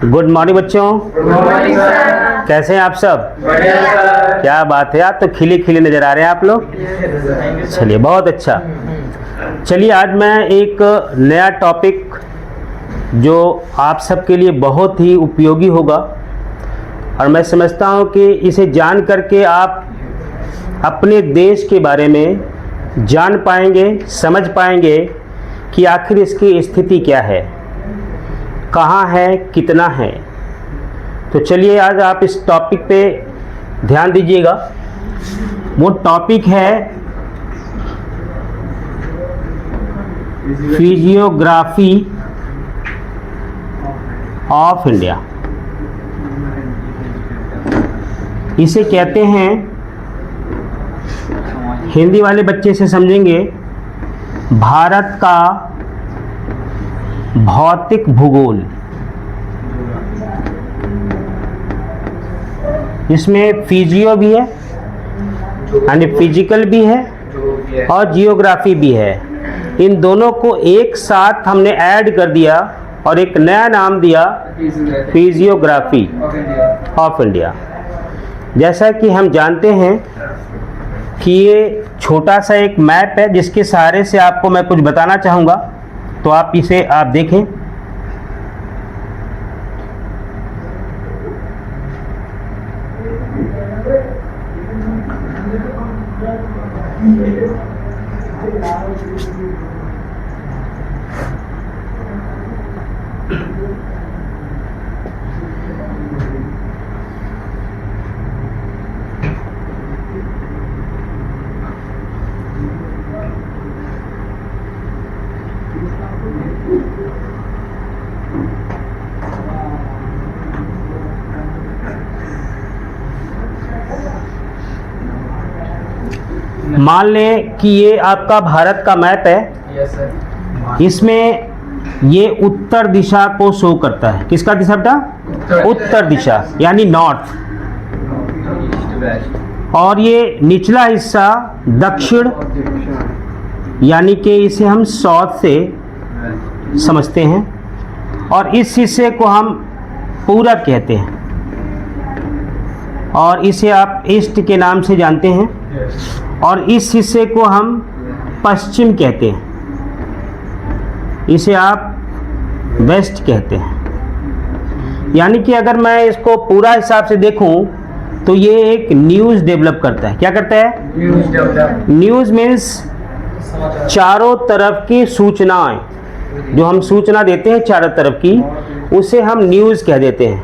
Good morning बच्चों। Good morning sir. कैसे हैं आप सब? बढ़िया सर। क्या बात है, आप तो खिले खिले नजर आ रहे हैं आप लोग। चलिए बहुत अच्छा। चलिए आज मैं एक नया टॉपिक जो आप सबके लिए बहुत ही उपयोगी होगा और मैं समझता हूँ कि इसे जान करके आप अपने देश के बारे में जान पाएंगे, समझ पाएंगे कि आखिर इसकी स्थिति क्या है, कहाँ है, कितना है। तो चलिए आज आप इस टॉपिक पे ध्यान दीजिएगा। वो टॉपिक है फिजियोग्राफी ऑफ इंडिया। इसे कहते हैं, हिंदी वाले बच्चे से समझेंगे, भारत का भौतिक भूगोल। इसमें फिजियो भी है यानी फिजिकल भी है और जियोग्राफी भी है। इन दोनों को एक साथ हमने ऐड कर दिया और एक नया नाम दिया फिजियोग्राफी ऑफ इंडिया। जैसा कि हम जानते हैं कि ये छोटा सा एक मैप है जिसके सहारे से आपको मैं कुछ बताना चाहूँगा, तो आप इसे देखें। मान लें कि ये आपका भारत का मैप है। Yes sir. इसमें ये उत्तर दिशा को शो करता है। किसका दिशा बेटा? उत्तर दिशा यानी नॉर्थ। और ये निचला हिस्सा दक्षिण यानी कि इसे हम साउथ से समझते हैं और इस हिस्से को हम पूरब कहते हैं और इसे आप ईस्ट के नाम से जानते हैं और इस हिस्से को हम पश्चिम कहते हैं, इसे आप वेस्ट कहते हैं। यानी कि अगर मैं इसको पूरा हिसाब से देखूं तो ये एक न्यूज़ डेवलप करता है। क्या करता है? न्यूज़ मीन्स चारों तरफ की सूचनाएं, जो हम सूचना देते हैं चारों तरफ की, उसे हम न्यूज़ कह देते हैं।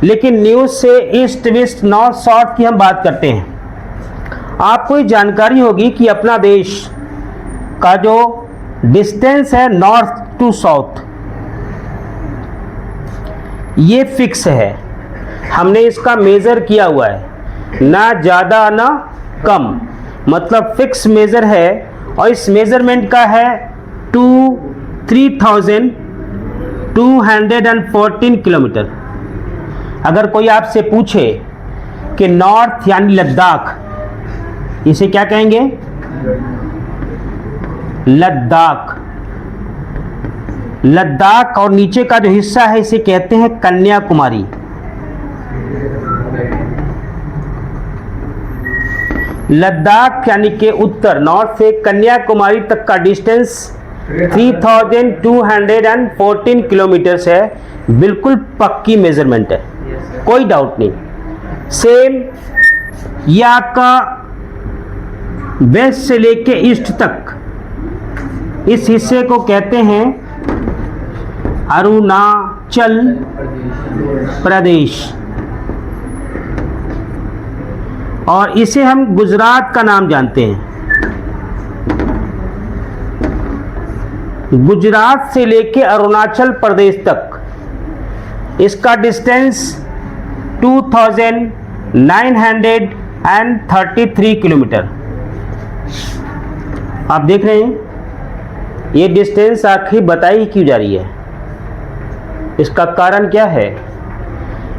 लेकिन न्यूज़ से ईस्ट वेस्ट नॉर्थ साउथ की हम बात करते हैं। आपको ये जानकारी होगी कि अपना देश का जो डिस्टेंस है नॉर्थ टू साउथ, ये फिक्स है। हमने इसका मेज़र किया हुआ है, ना ज़्यादा ना कम, मतलब फिक्स मेज़र है। और इस मेज़रमेंट का है 3214 किलोमीटर। अगर कोई आपसे पूछे कि नॉर्थ यानी लद्दाख, इसे क्या कहेंगे? लद्दाख। लद्दाख और नीचे का जो हिस्सा है इसे कहते हैं कन्याकुमारी। लद्दाख यानी कि उत्तर नॉर्थ से कन्याकुमारी तक का डिस्टेंस 3214 किलोमीटर है। बिल्कुल पक्की मेजरमेंट है, कोई डाउट नहीं। सेम ये आपका वेस्ट से लेके ईस्ट तक, इस हिस्से को कहते हैं अरुणाचल प्रदेश और इसे हम गुजरात का नाम जानते हैं। गुजरात से लेके अरुणाचल प्रदेश तक इसका डिस्टेंस 2933 किलोमीटर। आप देख रहे हैं ये डिस्टेंस आखिर बताई क्यों जा रही है? इसका कारण क्या है?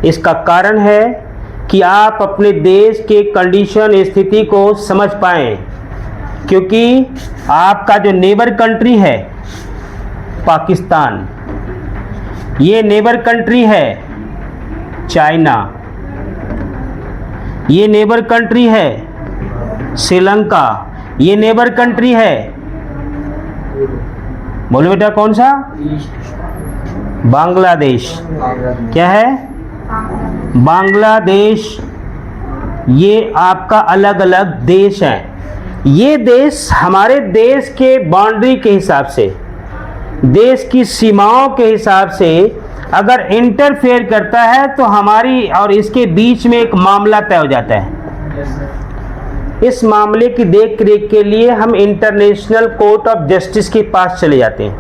इसका कारण है कि आप अपने देश के कंडीशन, स्थिति को समझ पाएं, क्योंकि आपका जो नेबर कंट्री है पाकिस्तान, ये नेबर कंट्री है चाइना। ये नेबर कंट्री है श्रीलंका। ये नेबर कंट्री है, बोलो बेटा कौन सा? बांग्लादेश। क्या है? बांग्लादेश। ये आपका अलग अलग देश है। ये देश हमारे देश के बाउंड्री के हिसाब से, देश की सीमाओं के हिसाब से अगर इंटरफेयर करता है तो हमारी और इसके बीच में एक मामला तय हो जाता है। इस मामले की देख रेख के लिए हम इंटरनेशनल कोर्ट ऑफ जस्टिस के पास चले जाते हैं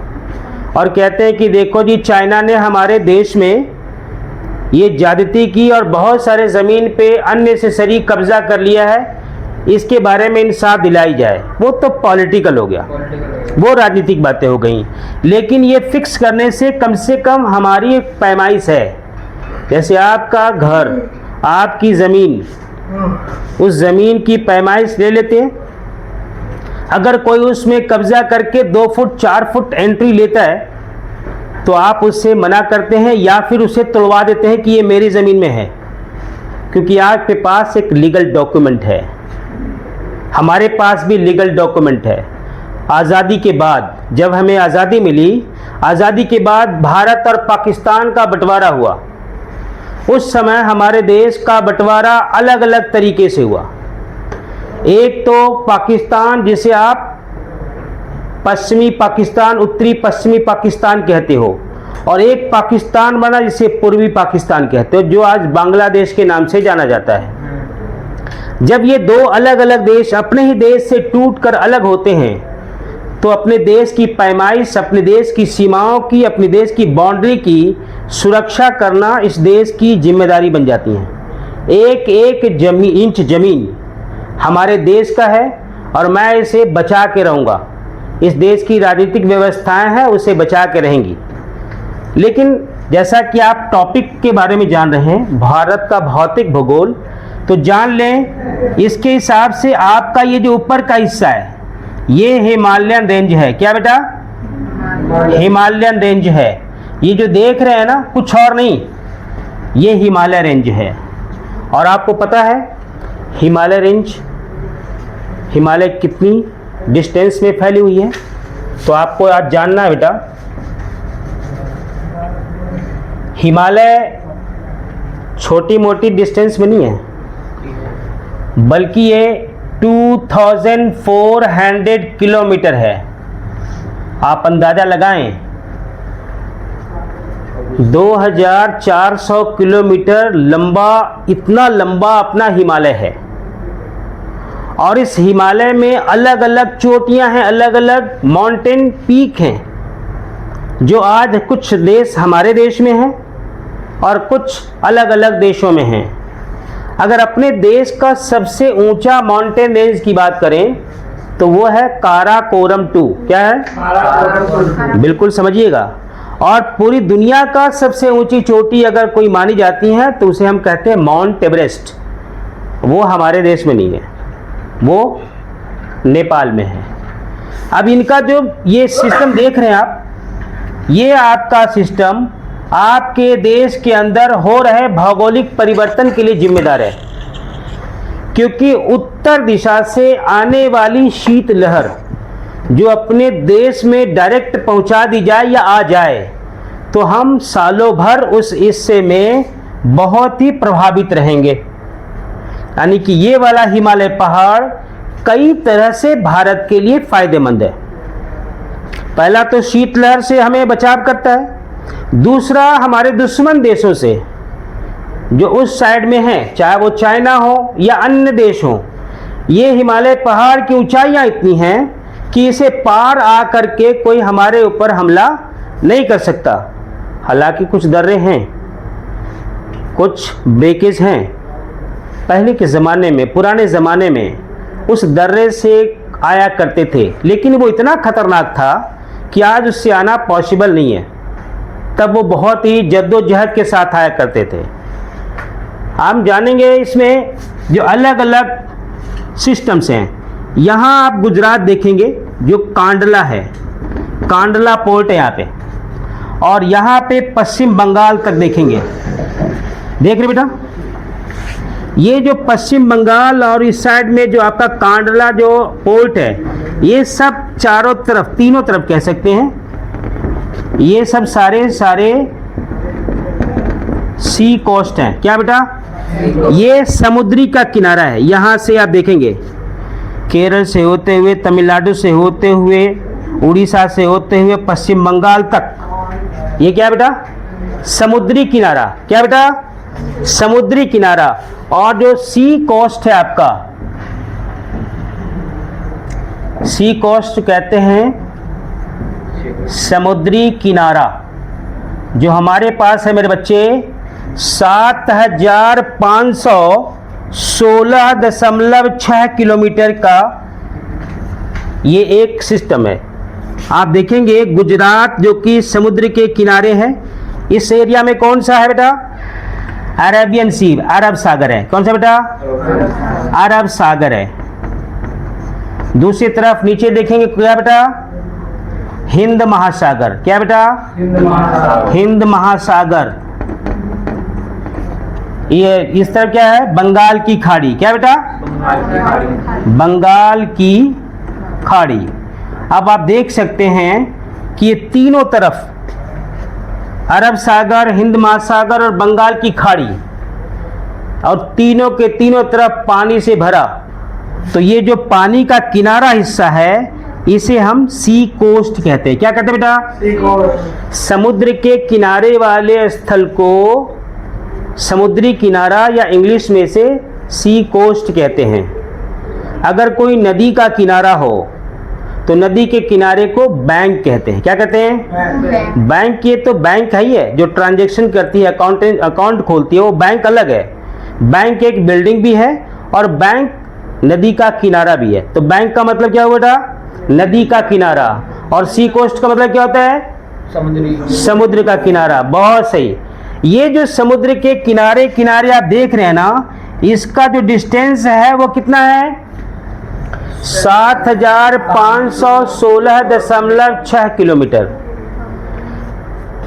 और कहते हैं कि देखो जी, चाइना ने हमारे देश में ये ज्यादती की और बहुत सारे ज़मीन पे अननेसेसरी कब्जा कर लिया है, इसके बारे में इंसाफ दिलाई जाए। वो तो पॉलिटिकल हो गया, वो राजनीतिक बातें हो गई। लेकिन ये फिक्स करने से कम हमारी एक पैमाइश है। जैसे आपका घर, आपकी ज़मीन, उस ज़मीन की पैमाइश ले लेते हैं। अगर कोई उसमें कब्जा करके 2 फुट 4 फुट एंट्री लेता है तो आप उससे मना करते हैं या फिर उसे तोड़वा देते हैं कि ये मेरी ज़मीन में है, क्योंकि आपके पास एक लीगल डॉक्यूमेंट है। हमारे पास भी लीगल डॉक्यूमेंट है। आज़ादी के बाद, जब हमें आज़ादी मिली, आज़ादी के बाद भारत और पाकिस्तान का बंटवारा हुआ। उस समय हमारे देश का बंटवारा अलग अलग तरीके से हुआ। एक तो पाकिस्तान, जिसे आप पश्चिमी पाकिस्तान, उत्तरी पश्चिमी पाकिस्तान कहते हो, और एक पाकिस्तान बना जिसे पूर्वी पाकिस्तान कहते हो, जो आज बांग्लादेश के नाम से जाना जाता है। जब ये दो अलग अलग देश अपने ही देश से टूटकर अलग होते हैं तो अपने देश की पैमाइश, अपने देश की सीमाओं की, अपने देश की बाउंड्री की सुरक्षा करना इस देश की जिम्मेदारी बन जाती है। एक एक इंच ज़मीन हमारे देश का है और मैं इसे बचा के रहूँगा। इस देश की राजनीतिक व्यवस्थाएं हैं, उसे बचा के रहेंगी। लेकिन जैसा कि आप टॉपिक के बारे में जान रहे हैं, भारत का भौतिक भूगोल, तो जान लें इसके हिसाब से आपका ये जो ऊपर का हिस्सा है ये हिमालयन रेंज है। क्या बेटा? हिमालयन रेंज है। ये जो देख रहे हैं ना, कुछ और नहीं, ये हिमालय रेंज है। और आपको पता है हिमालय रेंज, हिमालय कितनी डिस्टेंस में फैली हुई है? तो आपको आज जानना है बेटा, हिमालय छोटी मोटी डिस्टेंस में नहीं है, बल्कि ये 2400 किलोमीटर है। आप अंदाजा लगाएं, 2400 किलोमीटर लंबा, इतना लंबा अपना हिमालय है। और इस हिमालय में अलग अलग चोटियां हैं, अलग अलग माउंटेन पीक हैं, जो आज कुछ देश हमारे देश में हैं और कुछ अलग अलग देशों में हैं। अगर अपने देश का सबसे ऊंचा माउंटेन रेंज की बात करें तो वो है काराकोरम 2। क्या है? बिल्कुल समझिएगा। और पूरी दुनिया का सबसे ऊंची चोटी अगर कोई मानी जाती है तो उसे हम कहते हैं माउंट एवरेस्ट। वो हमारे देश में नहीं है, वो नेपाल में है। अब इनका जो ये सिस्टम देख रहे हैं आप, ये आपका सिस्टम आपके देश के अंदर हो रहे भौगोलिक परिवर्तन के लिए जिम्मेदार है, क्योंकि उत्तर दिशा से आने वाली शीतलहर जो अपने देश में डायरेक्ट पहुंचा दी जाए या आ जाए तो हम सालों भर उस हिस्से में बहुत ही प्रभावित रहेंगे। यानी कि ये वाला हिमालय पहाड़ कई तरह से भारत के लिए फायदेमंद है। पहला तो शीतलहर से हमें बचाव करता है, दूसरा हमारे दुश्मन देशों से जो उस साइड में हैं, चाहे वो चाइना हो या अन्य देश हो, ये हिमालय पहाड़ की ऊंचाइयां इतनी हैं कि इसे पार आ करके कोई हमारे ऊपर हमला नहीं कर सकता। हालांकि कुछ दर्रे हैं, कुछ ब्रेकेज हैं। पहले के ज़माने में, पुराने ज़माने में उस दर्रे से आया करते थे, लेकिन वो इतना खतरनाक था कि आज उससे आना पॉसिबल नहीं है। तब वो बहुत ही जद्दोजहद के साथ आया करते थे। हम जानेंगे इसमें जो अलग अलग सिस्टम्स हैं। यहाँ आप गुजरात देखेंगे जो कांडला है, कांडला पोर्ट है यहाँ पे, और यहाँ पे पश्चिम बंगाल तक देखेंगे। देख रहे बेटा, ये जो पश्चिम बंगाल और इस साइड में जो आपका कांडला जो पोर्ट है, ये सब चारों तरफ, तीनों तरफ कह सकते हैं, ये सब सारे सी कोस्ट हैं। क्या बेटा? ये समुद्री का किनारा है। यहाँ से आप देखेंगे केरल से होते हुए, तमिलनाडु से होते हुए, उड़ीसा से होते हुए पश्चिम बंगाल तक, ये क्या बेटा? समुद्री किनारा। क्या बेटा? समुद्री किनारा। और जो सी कोस्ट है आपका, सी कोस्ट कहते हैं समुद्री किनारा, जो हमारे पास है मेरे बच्चे 7,516.6 किलोमीटर का ये एक सिस्टम है। आप देखेंगे गुजरात जो कि समुद्र के किनारे है, इस एरिया में कौन सा है बेटा? अरेबियन सी, अरब सागर है। कौन सा बेटा? अरब सागर है। दूसरी तरफ नीचे देखेंगे क्या बेटा? हिंद महासागर। क्या बेटा? हिंद महासागर। ये इस तरफ क्या है? बंगाल की खाड़ी। क्या बेटा? बंगाल की खाड़ी। अब आप देख सकते हैं कि ये तीनों तरफ, अरब सागर, हिंद महासागर और बंगाल की खाड़ी, और तीनों के तीनों तरफ पानी से भरा, तो ये जो पानी का किनारा हिस्सा है इसे हम सी कोस्ट कहते हैं। क्या कहते हैं बेटा? सी कोस्ट। समुद्र के किनारे वाले स्थल को समुद्री किनारा या इंग्लिश में से सी कोस्ट कहते हैं। अगर कोई नदी का किनारा हो तो नदी के किनारे को बैंक कहते हैं। क्या कहते हैं? बैंक। ये तो बैंक है ही है, जो ट्रांजैक्शन करती है, अकाउंट खोलती है, वो बैंक अलग है। बैंक एक बिल्डिंग भी है और बैंक नदी का किनारा भी है। तो बैंक का मतलब क्या हुआ बेटा? नदी का किनारा। और सी कोस्ट का मतलब क्या होता है? समुद्र का किनारा। बहुत सही। ये जो समुद्र के किनारे किनारे आप देख रहे हैं ना, इसका जो डिस्टेंस है वो कितना है? 7,516.6 किलोमीटर।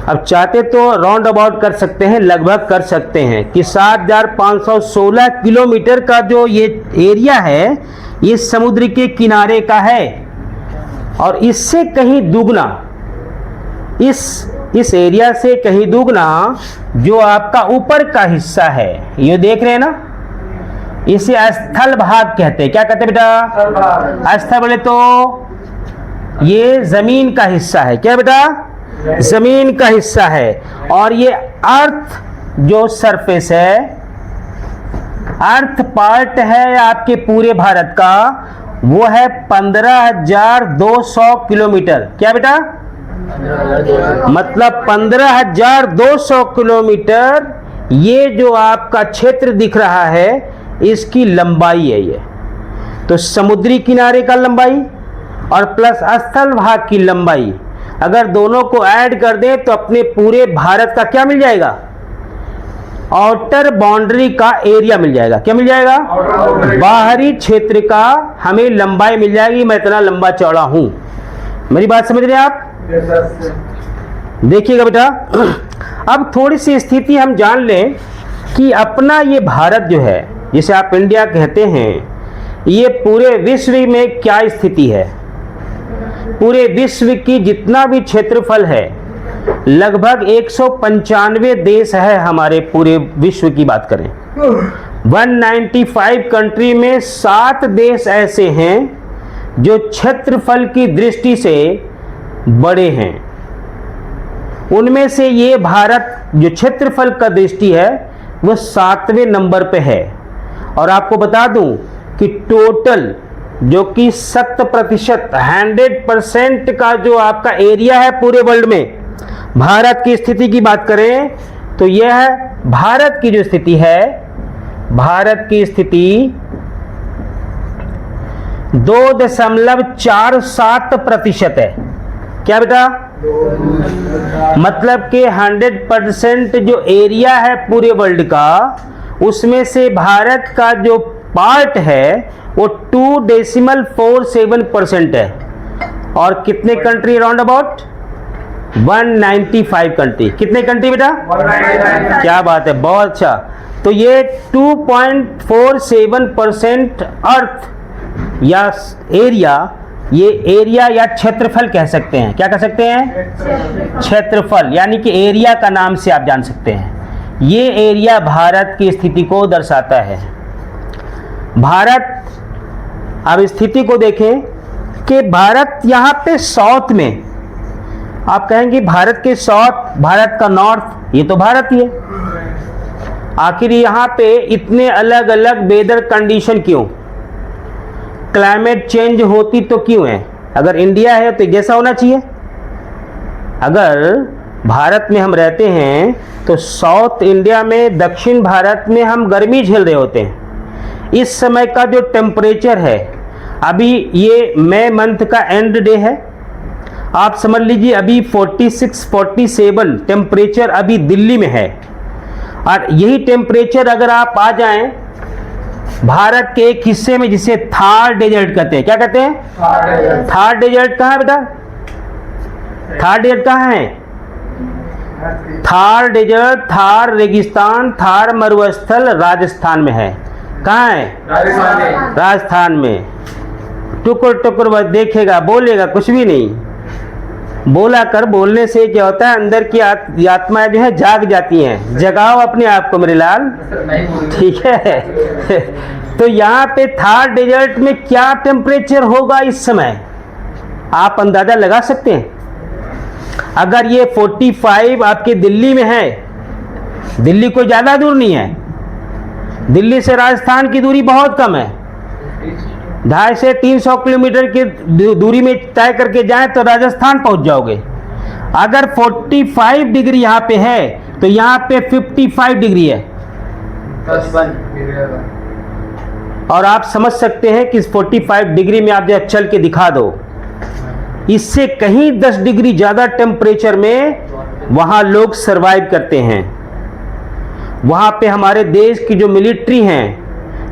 अब चाहते तो राउंड अबाउट कर सकते हैं, लगभग कर सकते हैं कि 7,516 किलोमीटर का जो ये एरिया है ये समुद्र के किनारे का है। और इससे कहीं दुगना, इस एरिया से कहीं दुगना जो आपका ऊपर का हिस्सा है, ये देख रहे हैं ना, इसे स्थल भाग कहते हैं। क्या कहते हैं बेटा? स्थल बोले तो ये जमीन का हिस्सा है। क्या बेटा? जमीन का हिस्सा है। और ये अर्थ जो सरफेस है, अर्थ पार्ट है आपके पूरे भारत का, वो है 15,200 किलोमीटर। क्या बेटा? मतलब 15,200 किलोमीटर ये जो आपका क्षेत्र दिख रहा है, इसकी लंबाई है ये। तो समुद्री किनारे का लंबाई और प्लस स्थल भाग की लंबाई, अगर दोनों को ऐड कर दें तो अपने पूरे भारत का क्या मिल जाएगा? आउटर बाउंड्री का एरिया मिल जाएगा। क्या मिल जाएगा? बाहरी क्षेत्र का हमें लंबाई मिल जाएगी। मैं इतना लंबा चौड़ा हूं। मेरी बात समझ रहे हैं आप? देखिएगा बेटा, अब थोड़ी सी स्थिति हम जान लें कि अपना ये भारत जो है, जिसे आप इंडिया कहते हैं, ये पूरे विश्व में क्या स्थिति है। पूरे विश्व की जितना भी क्षेत्रफल है, लगभग 195 देश है हमारे पूरे विश्व की बात करें। 195 कंट्री में 7 देश ऐसे हैं जो क्षेत्रफल की दृष्टि से बड़े हैं। उनमें से ये भारत जो क्षेत्रफल का दृष्टि है वो 7वें नंबर पे है। और आपको बता दूं कि टोटल जो कि 100% 100% का जो आपका एरिया है पूरे वर्ल्ड में, भारत की स्थिति की बात करें तो यह भारत की जो स्थिति है, भारत की स्थिति 2.47% है। क्या बेटा? मतलब कि 100% जो एरिया है पूरे वर्ल्ड का, उसमें से भारत का जो पार्ट है वो 2.47% है। और कितने कंट्री राउंड अबाउट? 195 कंट्री। कितने कंट्री बेटा? 195। क्या बात है, बहुत अच्छा। तो ये 2.47% अर्थ या एरिया, ये एरिया या क्षेत्रफल कह सकते हैं। क्या कह सकते हैं? क्षेत्रफल, यानी कि एरिया का नाम से आप जान सकते हैं। ये एरिया भारत की स्थिति को दर्शाता है। भारत, अब स्थिति को देखें कि भारत यहाँ पे साउथ में, आप कहेंगे भारत के साउथ, भारत का नॉर्थ, ये तो भारत ही है। आखिर यहाँ पे इतने अलग अलग वेदर कंडीशन क्यों? क्लाइमेट चेंज होती तो क्यों है? अगर इंडिया है तो जैसा होना चाहिए। अगर भारत में हम रहते हैं तो साउथ इंडिया में, दक्षिण भारत में हम गर्मी झेल रहे होते हैं। इस समय का जो टेम्परेचर है, अभी ये मई मंथ का एंड डे है, आप समझ लीजिए अभी 46-47 टेम्परेचर अभी दिल्ली में है। और यही टेम्परेचर अगर आप आ जाएं भारत के एक हिस्से में जिसे थार डेजर्ट कहते हैं। क्या कहते हैं? थार डेजर्ट कहाँ है बेटा? थार डेजर्ट कहाँ है? थार डेजर्ट, थार रेगिस्तान, थार मरुस्थल राजस्थान में है। कहाँ है? राजस्थान में। टुकुर टुकुर देखेगा, बोलेगा कुछ भी नहीं। बोला कर, बोलने से क्या होता है, अंदर की आत्माएं जो है जाग जाती हैं। जगाओ अपने आप को मेरे लाल, ठीक है। तो यहाँ पे थार डेजर्ट में क्या टेम्परेचर होगा इस समय, आप अंदाजा लगा सकते हैं? अगर ये 45 आपके दिल्ली में है, दिल्ली कोई ज्यादा दूर नहीं है, दिल्ली से राजस्थान की दूरी बहुत कम है, 250 से 300 किलोमीटर की दूरी में तय करके जाएं तो राजस्थान पहुंच जाओगे। अगर 45 डिग्री यहाँ पे है तो यहाँ पे 55 डिग्री है। और आप समझ सकते हैं कि इस 45 डिग्री में आप जब चल के दिखा दो, इससे कहीं 10 डिग्री ज़्यादा टेम्परेचर में वहाँ लोग सरवाइव करते हैं। वहाँ पे हमारे देश की जो मिलिट्री हैं,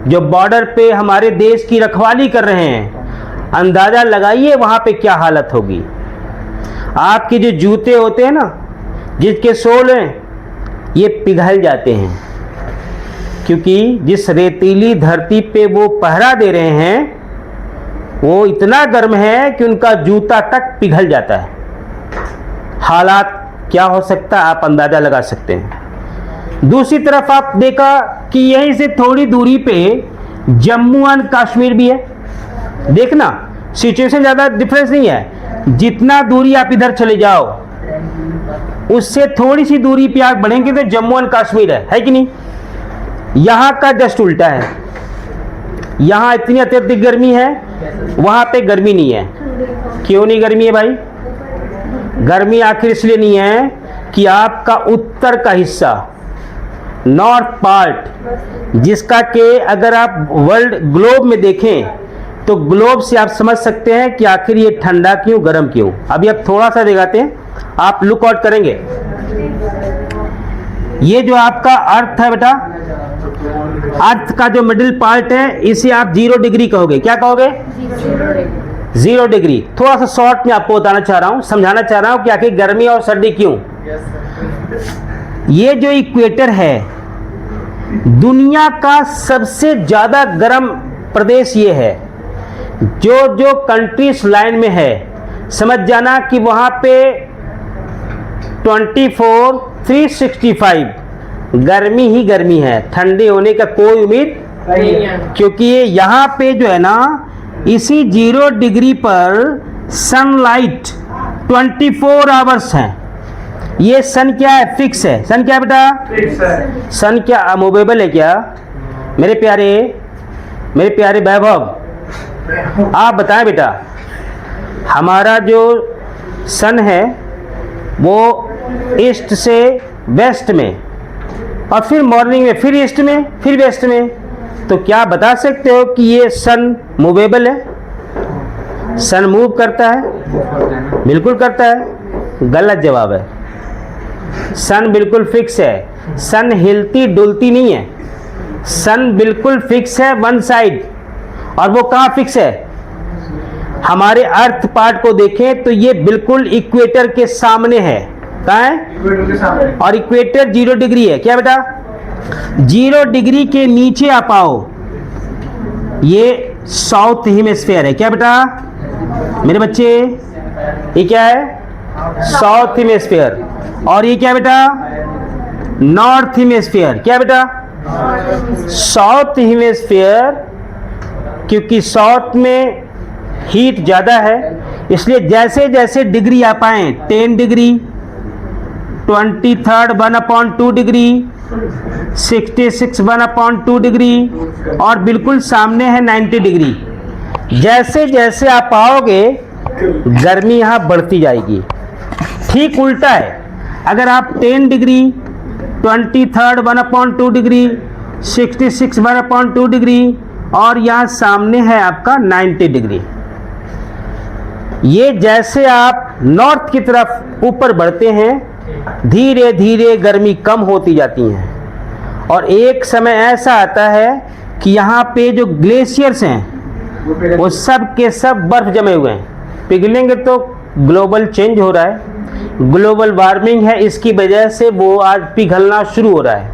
जो बॉर्डर पे हमारे देश की रखवाली कर रहे हैं, अंदाज़ा लगाइए वहाँ पे क्या हालत होगी। आपके जो जूते होते हैं ना, जिसके सोल हैं, ये पिघल जाते हैं, क्योंकि जिस रेतीली धरती पे वो पहरा दे रहे हैं वो इतना गर्म है कि उनका जूता तक पिघल जाता है। हालात क्या हो सकता है आप अंदाज़ा लगा सकते हैं। दूसरी तरफ आप देखा कि यहीं से थोड़ी दूरी पे जम्मू एंड कश्मीर भी है। देखना सिचुएशन ज़्यादा डिफरेंस नहीं है। जितना दूरी आप इधर चले जाओ, उससे थोड़ी सी दूरी पे आप बढ़ेंगे तो जम्मू एंड कश्मीर है कि नहीं? यहाँ का जस्ट उल्टा है। यहाँ इतनी अत्यधिक गर्मी है, वहाँ पे गर्मी नहीं है। क्यों नहीं गर्मी है भाई? गर्मी आखिर इसलिए नहीं है कि आपका उत्तर का हिस्सा, नॉर्थ पार्ट, जिसका के अगर आप वर्ल्ड ग्लोब में देखें तो ग्लोब से आप समझ सकते हैं कि आखिर ये ठंडा क्यों, गर्म क्यों। अभी आप थोड़ा सा दिखाते हैं, आप लुक आउट करेंगे। ये जो आपका अर्थ है बेटा, अर्थ का जो मिडिल पार्ट है, इसे आप 0 डिग्री कहोगे। क्या कहोगे? 0 डिग्री। थोड़ा सा शॉर्ट में आपको बताना चाह रहा हूँ, समझाना चाह रहा हूँ कि आखिर गर्मी और सर्दी क्यों। ये जो इक्वेटर है, दुनिया का सबसे ज्यादा गर्म प्रदेश ये है। जो जो कंट्रीज लाइन में है, समझ जाना कि वहां पे 24/365 गर्मी ही गर्मी है, ठंडे होने का कोई उम्मीद नहीं है। क्योंकि ये यहाँ पे जो है ना, इसी 0 डिग्री पर सनलाइट 24 आवर्स है। ये सन क्या है? फिक्स है। सन क्या बेटा? फिक्स है। सन क्या मूवेबल है क्या? मेरे प्यारे वैभव, आप बताएं बेटा, हमारा जो सन है वो ईस्ट से वेस्ट में, और फिर मॉर्निंग में फिर ईस्ट में, फिर वेस्ट में, तो क्या बता सकते हो कि ये सन मूवेबल है? सन मूव करता है? बिल्कुल करता है। गलत जवाब है। सन बिल्कुल फिक्स है। सन हिलती डुलती नहीं है। सन बिल्कुल फिक्स है, वन साइड। और वो कहाँ फिक्स है? हमारे अर्थ पार्ट को देखें तो ये बिल्कुल इक्वेटर के सामने है। कहाँ है? इक्वेटर के सामने। और इक्वेटर 0 डिग्री है। क्या बेटा? 0 डिग्री के नीचे आप आओ, ये साउथ हेमिस्फीयर है। क्या बेटा मेरे बच्चे? ये क्या है? South hemisphere. और ये क्या बेटा? North hemisphere. क्या बेटा? साउथ हेमिस्फीयर, क्योंकि साउथ में हीट ज़्यादा है, इसलिए जैसे जैसे डिग्री आप आए, 10 डिग्री, 23 1/2 डिग्री, 66 1/2 डिग्री, और बिल्कुल सामने है 90 डिग्री। जैसे जैसे आप आओगे गर्मी यहाँ बढ़ती जाएगी। ठीक उल्टा है, अगर आप 10 डिग्री, 23 1/2 डिग्री, 66 1/2 डिग्री, और यहाँ सामने है आपका 90 डिग्री। ये जैसे आप नॉर्थ की तरफ ऊपर बढ़ते हैं, धीरे धीरे गर्मी कम होती जाती है, और एक समय ऐसा आता है कि यहाँ पे जो ग्लेशियर्स हैं वो सब के सब बर्फ जमे हुए हैं। पिघलेंगे तो ग्लोबल चेंज हो रहा है, ग्लोबल वार्मिंग है, इसकी वजह से वो आज पिघलना शुरू हो रहा है।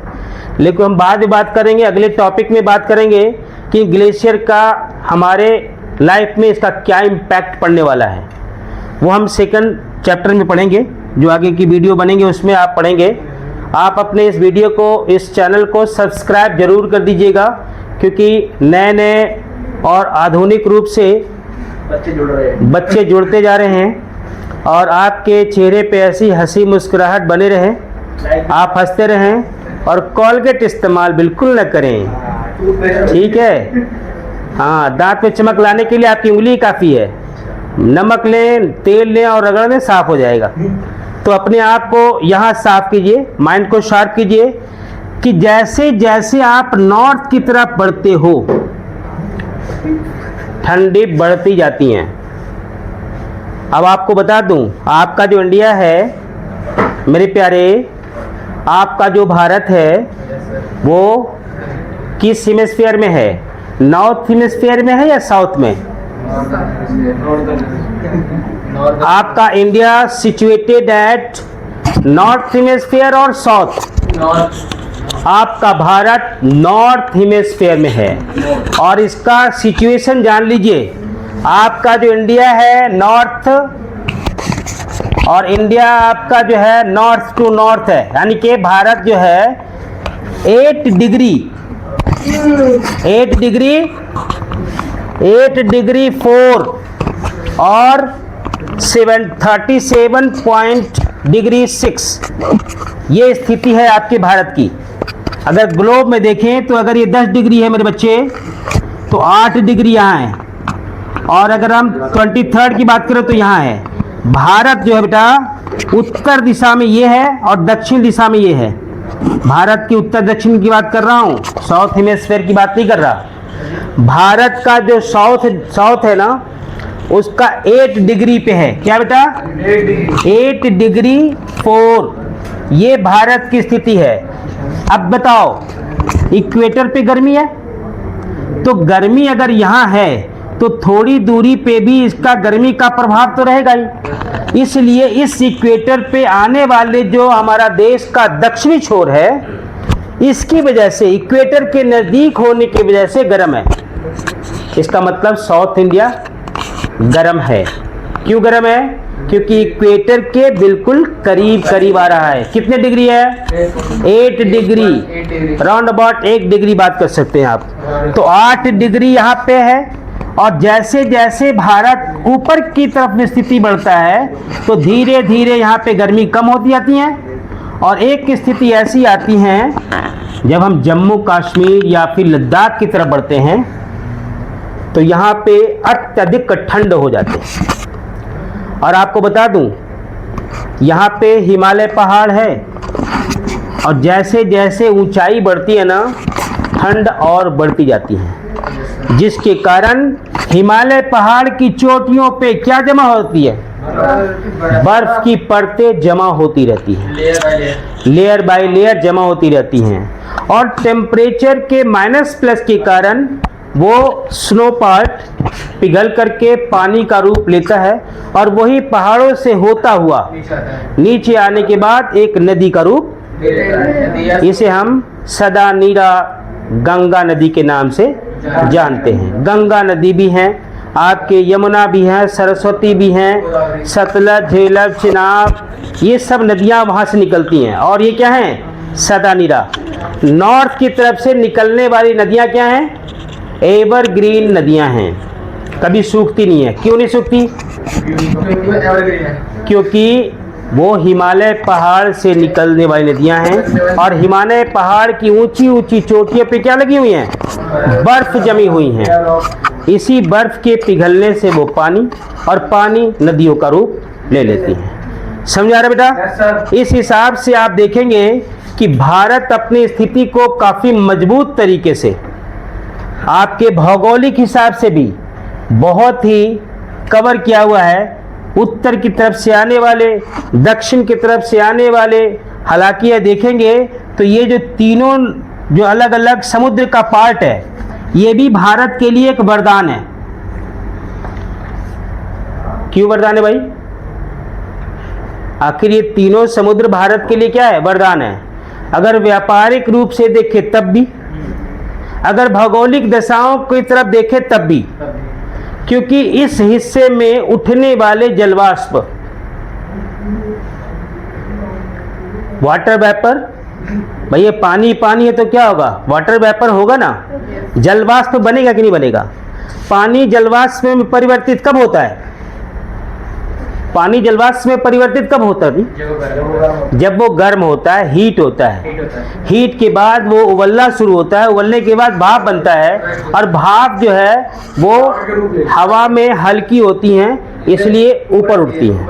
लेकिन हम बाद में बात करेंगे, अगले टॉपिक में बात करेंगे कि ग्लेशियर का हमारे लाइफ में इसका क्या इम्पैक्ट पड़ने वाला है। वो हम सेकंड चैप्टर में पढ़ेंगे, जो आगे की वीडियो बनेंगे उसमें आप पढ़ेंगे। आप अपने इस वीडियो को, इस चैनल को सब्सक्राइब जरूर कर दीजिएगा, क्योंकि नए नए और आधुनिक रूप से बच्चे जुड़ते जा रहे हैं, और आपके चेहरे पे ऐसी हंसी मुस्कुराहट बने रहे, आप हंसते रहें, और कोलगेट इस्तेमाल बिल्कुल न करें। ठीक है? हाँ, दांत में चमक लाने के लिए आपकी उंगली काफ़ी है। नमक लें, तेल लें और रगड़ दें, साफ हो जाएगा। तो अपने आप को यहाँ साफ कीजिए, माइंड को शार्प कीजिए कि जैसे जैसे आप नॉर्थ की तरफ बढ़ते हो ठंडी बढ़ती जाती हैं। अब आपको बता दूं, आपका जो इंडिया है मेरे प्यारे, आपका जो भारत है वो किस हेमिस्फीयर में है? नॉर्थ हेमिस्फीयर में है या साउथ में? आपका India situated at north hemisphere और साउथ? आपका भारत नॉर्थ हेमिस्फीयर में है, और इसका सिचुएशन जान लीजिए। आपका जो इंडिया है नॉर्थ, और इंडिया आपका जो है नॉर्थ टू नॉर्थ है, यानी कि भारत जो है 8 डिग्री 4 और 37.6 ये स्थिति है आपके भारत की। अगर ग्लोब में देखें तो अगर ये 10 डिग्री है मेरे बच्चे, तो 8 डिग्री यहाँ है, और अगर हम 23 की बात करें तो यहाँ है। भारत जो है बेटा उत्तर दिशा में ये है और दक्षिण दिशा में ये है। भारत की उत्तर दक्षिण की बात कर रहा हूँ, साउथ हेमिस्फीयर की बात नहीं कर रहा। भारत का जो साउथ है ना, उसका 8 डिग्री पे है। क्या बेटा? 8 डिग्री 4, ये भारत की स्थिति है। अब बताओ, इक्वेटर पे गर्मी है, तो गर्मी अगर यहाँ है तो थोड़ी दूरी पे भी इसका गर्मी का प्रभाव तो रहेगा ही। इसलिए इस इक्वेटर पे आने वाले जो हमारा देश का दक्षिणी छोर है, इसकी वजह से, इक्वेटर के नज़दीक होने की वजह से गर्म है। इसका मतलब साउथ इंडिया गर्म है। क्यों गर्म है? क्योंकि इक्वेटर के बिल्कुल करीब करीब आ रहा है। कितने डिग्री है? 8 डिग्री, राउंड अबाउट 1 डिग्री बात कर सकते हैं आप। तो 8 डिग्री यहाँ पे है, और जैसे जैसे भारत ऊपर की तरफ स्थिति बढ़ता है तो धीरे धीरे यहाँ पे गर्मी कम होती जाती है, और एक स्थिति ऐसी आती है जब हम जम्मू कश्मीर या फिर लद्दाख की तरफ बढ़ते हैं तो यहाँ पे अत्यधिक ठंड हो जाती है। और आपको बता दूं, यहाँ पे हिमालय पहाड़ है, और जैसे जैसे ऊंचाई बढ़ती है ना, ठंड और बढ़ती जाती है, जिसके कारण हिमालय पहाड़ की चोटियों पे क्या जमा होती है? बर्फ की परतें जमा होती रहती हैं, लेयर बाय लेयर जमा होती रहती हैं, और टेम्परेचर के माइनस प्लस के कारण वो स्नो पार्ट पिघल करके पानी का रूप लेता है और वही पहाड़ों से होता हुआ नीचे आने के बाद एक नदी का रूप, इसे हम सदा नीरा गंगा नदी के नाम से जानते हैं। गंगा नदी भी हैं, आपके यमुना भी हैं, सरस्वती भी हैं, सतलज, झेलम, चिनाब, ये सब नदियां वहाँ से निकलती हैं। और ये क्या हैं? सदा नीरा। नॉर्थ की तरफ से निकलने वाली नदियां क्या हैं? एवरग्रीन नदियां हैं, कभी सूखती नहीं है। क्यों नहीं सूखती? क्योंकि वो हिमालय पहाड़ से निकलने वाली नदियां हैं और हिमालय पहाड़ की ऊंची ऊंची चोटियों पे क्या लगी हुई हैं? बर्फ जमी हुई हैं। इसी बर्फ के पिघलने से वो पानी और पानी नदियों का रूप ले लेती हैं। समझ आ रहा बेटा? इस हिसाब से आप देखेंगे कि भारत अपनी स्थिति को काफ़ी मजबूत तरीके से आपके भौगोलिक हिसाब से भी बहुत ही कवर किया हुआ है। उत्तर की तरफ से आने वाले, दक्षिण की तरफ से आने वाले, हालांकि ये देखेंगे तो ये जो तीनों जो अलग अलग समुद्र का पार्ट है, ये भी भारत के लिए एक वरदान है। क्यों वरदान है भाई? आखिर ये तीनों समुद्र भारत के लिए क्या है? वरदान है। अगर व्यापारिक रूप से देखें तब भी, अगर भौगोलिक दशाओं की तरफ देखें तब भी, क्योंकि इस हिस्से में उठने वाले जलवाष्प, वाटर वेपर, भैया पानी पानी है तो क्या होगा? वाटर वेपर होगा ना। जलवाष्प बनेगा कि नहीं बनेगा? पानी जलवाष्प में परिवर्तित कब होता है? पानी जलवाष्प में परिवर्तित कब होता है? जब वो गर्म होता है, हीट होता है। हीट के बाद वो उबलना शुरू होता है, उबलने के बाद भाप बनता है और भाप जो है वो हवा में हल्की होती हैं, इसलिए ऊपर उठती हैं।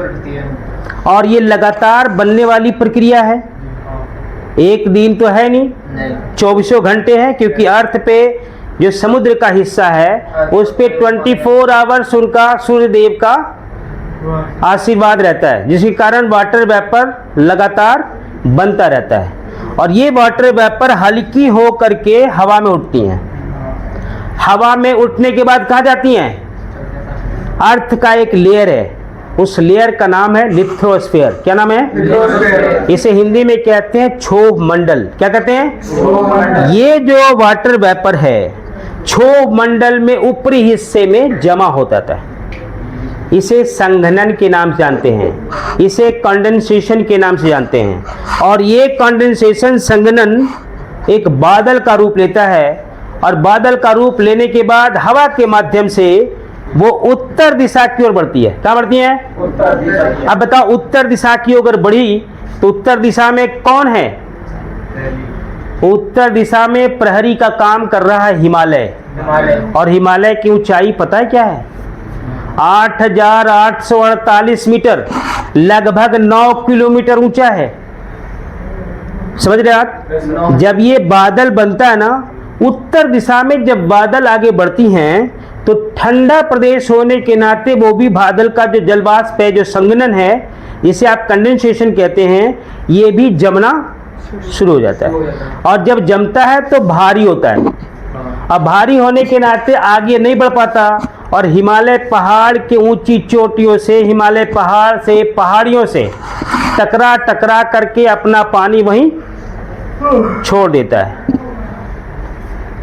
और ये लगातार बनने वाली प्रक्रिया है, एक दिन तो है नहीं, 24 घंटे है, क्योंकि अर्थ पे जो समुद्र का हिस्सा है उस पे 24 आवर्स उनका सूर्यदेव का आशीर्वाद रहता है, जिसके कारण वाटर वेपर लगातार बनता रहता है। और ये वाटर वेपर हल्की हो करके हवा में उठती हैं। हवा में उठने के बाद कहाँ जाती हैं? अर्थ का एक लेयर है, उस लेयर का नाम है लिथोस्फीयर। क्या नाम है? इसे हिंदी में कहते हैं क्षोभ मंडल। क्या कहते हैं? ये जो वाटर वेपर है क्षोभ मंडल में ऊपरी हिस्से में जमा होता था। इसे संघनन के नाम से जानते हैं, इसे कंडेंसेशन के नाम से जानते हैं। और ये कंडेंसेशन, संघनन एक बादल का रूप लेता है और बादल का रूप लेने के बाद हवा के माध्यम से वो उत्तर दिशा की ओर बढ़ती है। क्या बढ़ती है? उत्तर दिशा। अब बताओ, उत्तर दिशा की ओर बढ़ी तो उत्तर दिशा में कौन है? उत्तर दिशा में प्रहरी का काम कर रहा है हिमालय। और हिमालय की ऊंचाई पता है क्या है? 8,848 मीटर, लगभग 9 किलोमीटर ऊंचा है। समझ रहे आप? जब ये बादल बनता है ना, उत्तर दिशा में जब बादल आगे बढ़ती हैं तो ठंडा प्रदेश होने के नाते वो भी बादल का जो जलवाष्प है, जो संघनन है, जिसे आप कंडेंसेशन कहते हैं, ये भी जमना शुरू हो जाता है। और जब जमता है तो भारी होता है। अब भारी होने के नाते आगे नहीं बढ़ पाता और हिमालय पहाड़ के ऊंची चोटियों से, हिमालय पहाड़ से, पहाड़ियों से टकरा टकरा करके अपना पानी वहीं छोड़ देता है,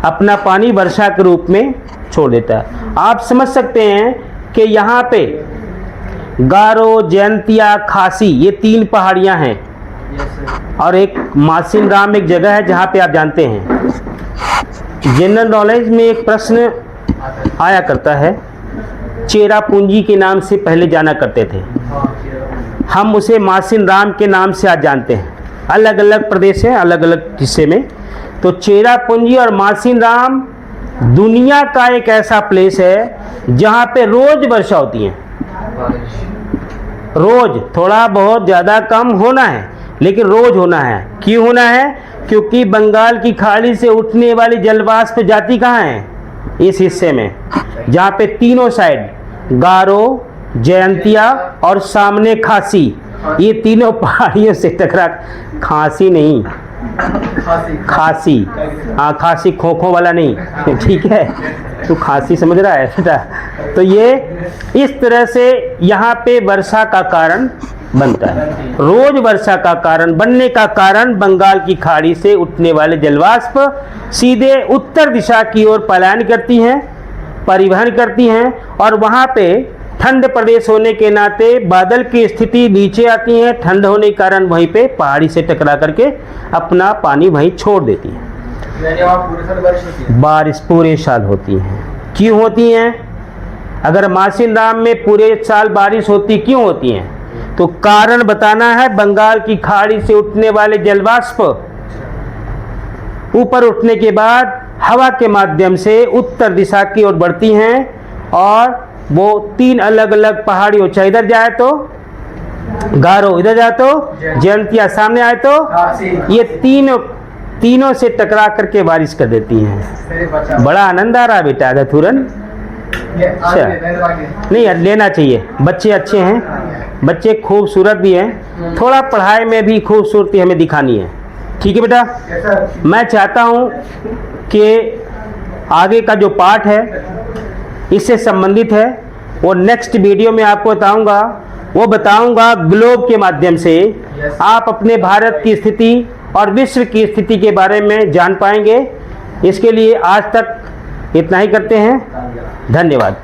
अपना पानी वर्षा के रूप में छोड़ देता है। आप समझ सकते हैं कि यहाँ पे गारो, जयंतिया, खासी, ये 3 पहाड़ियाँ हैं और एक मासिन राम एक जगह है जहाँ पे आप जानते हैं, जनरल नॉलेज में एक प्रश्न आया करता है, चेरापूंजी के नाम से पहले जाना करते थे, हम उसे मासिन राम के नाम से आज जानते हैं। अलग अलग प्रदेश हैं, अलग अलग हिस्से में। तो चेरापूंजी और मासिन राम दुनिया का एक ऐसा प्लेस है जहाँ पे रोज वर्षा होती है। रोज, थोड़ा बहुत ज़्यादा कम होना है लेकिन रोज होना है। क्यों होना है? क्योंकि बंगाल की खाड़ी से उठने वाली जलवाष्प जाती कहाँ है? इस हिस्से में, जहाँ पे तीनों साइड गारो, जयंतिया और सामने खासी, ये तीनों पहाड़ियों से टकरा, खांसी नहीं, खासी, हाँ खासी खोखों वाला नहीं, ठीक है। तू खांसी समझ रहा है बेटा। तो ये इस तरह से यहाँ पे वर्षा का कारण बनता है। रोज वर्षा का कारण बनने का कारण बंगाल की खाड़ी से उठने वाले जलवाष्प सीधे उत्तर दिशा की ओर पलायन करती हैं, परिवहन करती हैं, और वहाँ पे ठंड प्रदेश होने के नाते बादल की स्थिति नीचे आती है। ठंड होने के कारण वहीं पे पहाड़ी से टकरा करके अपना पानी वहीं छोड़ देती है। बारिश पूरे साल होती है। क्यों होती हैं? अगर मासिन राम में पूरे साल बारिश होती, क्यों होती हैं? तो कारण बताना है। बंगाल की खाड़ी से उठने वाले जलवाष्प ऊपर उठने के बाद हवा के माध्यम से उत्तर दिशा की ओर बढ़ती हैं, और वो 3 अलग अलग पहाड़ी ऊंचाई, इधर जाए तो गारो, इधर जाए तो जयंतिया, सामने आए तो ये तीनों से टकरा करके बारिश कर देती हैं। बड़ा आनंद आ रहा है बेटा धथुरन। अच्छा नहीं यार, लेना चाहिए। बच्चे अच्छे हैं, बच्चे खूबसूरत भी हैं, थोड़ा पढ़ाई में भी खूबसूरती हमें दिखानी है। ठीक है बेटा। मैं चाहता हूँ कि आगे का जो पाठ है इससे संबंधित है, वो नेक्स्ट वीडियो में आपको बताऊंगा। वो बताऊंगा ग्लोब के माध्यम से आप अपने भारत की स्थिति और विश्व की स्थिति के बारे में जान पाएंगे। इसके लिए आज तक इतना ही करते हैं। धन्यवाद।